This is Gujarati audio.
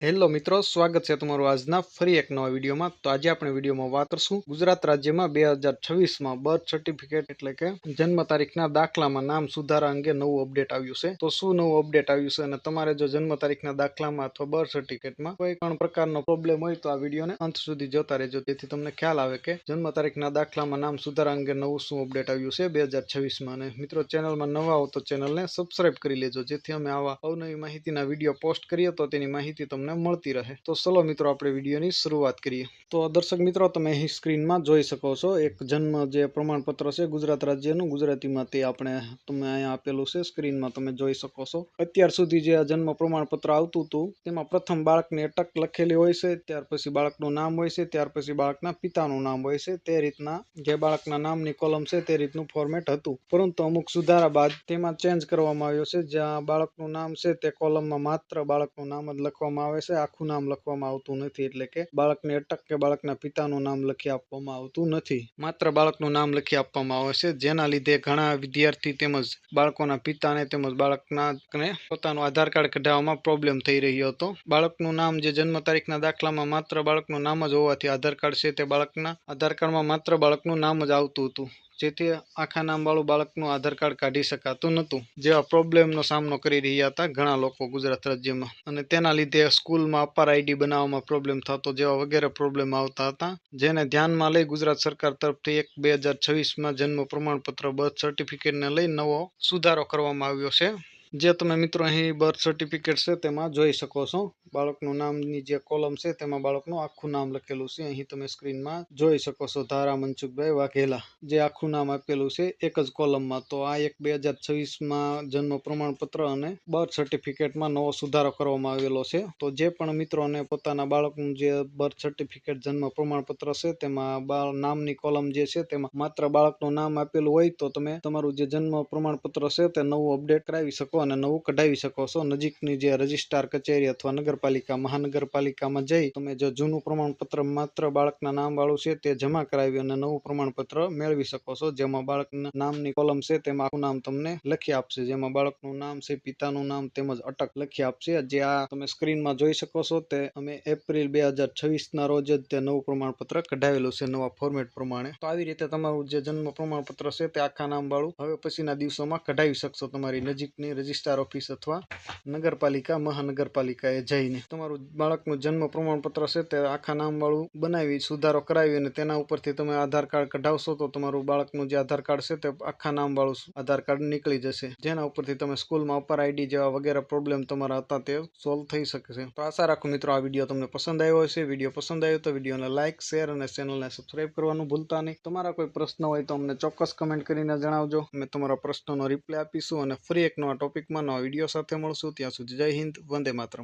હેલો મિત્રો, સ્વાગત છે તમારું આજના ફરી એક નવા વિડીયોમાં। તો આજે આપણે વિડીયોમાં વાત કરશું ગુજરાત રાજ્યમાં 2026માં બર્થ સર્ટિફિકેટ એટલે કે જન્મ તારીખના દાખલામાં નામ સુધારા અંગે નવું અપડેટ આવ્યું છે। તો શું નવું અપડેટ આવ્યું છે અને તમારે જો જન્મ તારીખના દાખલામાં અથવા બર્થ સર્ટિફિકેટમાં કોઈ પણ પ્રકારનો પ્રોબ્લેમ હોય તો આ વિડીયોને અંત સુધી જોતા રહેજો, જેથી તમને ખ્યાલ આવે કે જન્મ તારીખના દાખલામાં નામ સુધારા અંગે નવું શું અપડેટ આવ્યું છે 2026માં। અને મિત્રો, ચેનલમાં નવા હો તો ચેનલને સબસ્ક્રાઇબ કરી લેજો, જેથી અમે આવા અવનવી માહિતીના વિડીયો પોસ્ટ કરીએ તો તેની માહિતી તમને મળતી રહે। તો ચલો મિત્રો, આપણે વિડીયોની શરૂઆત કરીએ। તો દર્શક મિત્રો, તમે અહીં સ્ક્રીનમાં જોઈ શકો છો એક જન્મ જે પ્રમાણપત્ર છે ગુજરાત રાજ્યનું, ગુજરાતીમાં તે આપણે તમે અહીંયા આપેલું છે, સ્ક્રીનમાં તમે જોઈ શકો છો। અત્યાર સુધી જે આ જન્મ પ્રમાણપત્ર આવતું હતું તેમાં પ્રથમ બાળકની અટક લખેલી હોય છે, ત્યાર પછી બાળકનું નામ હોય છે, ત્યાર પછી બાળકના પિતાનું નામ હોય છે। તે રીતના જે બાળકના નામની કોલમ છે તે રીતનું ફોર્મેટ હતું, પરંતુ અમુક સુધારા બાદ તેમાં ચેન્જ કરવામાં આવ્યો છે, જ્યાં બાળકનું નામ છે તે કોલમમાં માત્ર બાળકનું નામ જ લખવામાં આવે છે, આખું નામ લખવામાં આવતું નથી। એટલે કે બાળકની અટક કે બાળકના પિતાનું નામ લખી આપવામાં આવતું નથી, માત્ર બાળકનું નામ લખી આપવામાં આવે છે, જેના લીધે ઘણા વિદ્યાર્થી તેમજ બાળકોના પિતાને તેમજ બાળકના પોતાનું આધાર કાર્ડ કઢાવવામાં પ્રોબ્લેમ થઈ રહ્યો હતો। બાળકનું નામ જે જન્મ તારીખના દાખલામાં માત્ર બાળકનું નામ જ હોવાથી આધાર કાર્ડ છે તે બાળકના આધાર કાર્ડમાં માત્ર બાળકનું નામ જ આવતું હતું, જેથી આખા નામ વાળું બાળકનું આધાર કાર્ડ કાઢી શકાતું નહોતું, જેવા પ્રોબ્લેમનો સામનો કરી રહ્યા હતા ઘણા લોકો ગુજરાત રાજ્યમાં। અને તેના લીધે સ્કૂલમાં અપાર આઈડી બનાવવામાં પ્રોબ્લેમ થતો, જેવા વગેરે પ્રોબ્લેમ આવતા હતા, જેને ધ્યાનમાં લઈ ગુજરાત સરકાર તરફથી 2026માં જન્મ પ્રમાણપત્ર બર્થ સર્ટિફિકેટને લઈ નવો સુધારો કરવામાં આવ્યો છે। જે તમે મિત્રો અહીં બર્થ સર્ટિફિકેટ છે તેમાં જોઈ શકો છો, બાળકનું નામની જે કોલમ છે તેમાં બાળકનું આખું નામ લખેલું છે, અહીં તમે સ્ક્રીનમાં જોઈ શકો છો, ધારા મનસુખભાઈ વાઘેલા, જે આખું નામ આપેલું છે એક જ કોલમમાં। તો આ 2026માં જન્મ પ્રમાણપત્ર અને બર્થ સર્ટિફિકેટમાં નવો સુધારો કરવામાં આવેલો છે। તો જે પણ મિત્રોને પોતાના બાળકનું જે બર્થ સર્ટિફિકેટ જન્મ પ્રમાણપત્ર છે તેમાં નામની કોલમ જે છે તેમાં માત્ર બાળકનું નામ આપેલું હોય તો તમે તમારું જે જન્મ પ્રમાણપત્ર છે તે નવું અપડેટ કરાવી શકો અને નવું કઢાવી શકો છો। નજીકની જે રજિસ્ટ્રાર કચેરી અથવા નગરપાલિકા મહાનગરપાલિકામાં જઈ તમે જો જૂનું પ્રમાણપત્ર માત્ર બાળકના નામ વાળું છે તે જમા કરાવી અને નવું પ્રમાણપત્ર મેળવી શકો છો, જેમાં બાળકના નામની કોલમ છે તેમાં આખું નામ તમને લખી આપશે, જેમાં બાળકનું નામ છે, પિતાનું નામ તેમજ અટક લખી આપશે। જે આ તમે સ્ક્રીનમાં જોઈ શકો છો તે અમે એપ્રિલ 2026ના રોજ જ તે નવું પ્રમાણપત્ર કઢાવેલું છે નવા ફોર્મેટ પ્રમાણે। તો આવી રીતે તમારું જે જન્મ પ્રમાણપત્ર છે તે આખા નામ વાળું હવે પછીના દિવસોમાં કઢાવી શકશો, તમારી નજીકની રજિસ્ટ્રાર ઓફિસ અથવા નગરપાલિકા મહાનગરપાલિકાએ જઈને। તમારું બાળકનું જન્મ પ્રમાણપત્ર છે તે આખા નામ વાળું બનાવી સુધારો કરાવી અને તેના ઉપરથી તમે આધાર કાર્ડ કઢાવશો તો તમારું બાળકનું જે આધાર કાર્ડ છે તે આખા નામ વાળું આધાર કાર્ડ નીકળી જશે, જેના ઉપરથી તમે સ્કૂલમાં અપાર આઈડી જેવા વગેરે પ્રોબ્લેમ તમારા હતા તે સોલ્વ થઈ શકે છે। તો આશા રાખું મિત્રો આ વિડીયો તમને પસંદ આવ્યો હશે। વિડીયો પસંદ આવ્યો તો વિડીયોને લાઇક, શેર અને ચેનલને સબસ્ક્રાઇબ કરવાનું ભૂલતા નહીં। તમારા કોઈ પ્રશ્ન હોય તો અમને ચોક્કસ કમેન્ટ કરીને જણાવજો, અમે તમારા પ્રશ્નોનો રિપ્લાય આપીશું અને ફરી એક નવા ટોપિકમાં નવા વિડીયો સાથે મળશું। ત્યાં સુધી જય હિન્દ, વંદે માતરમ।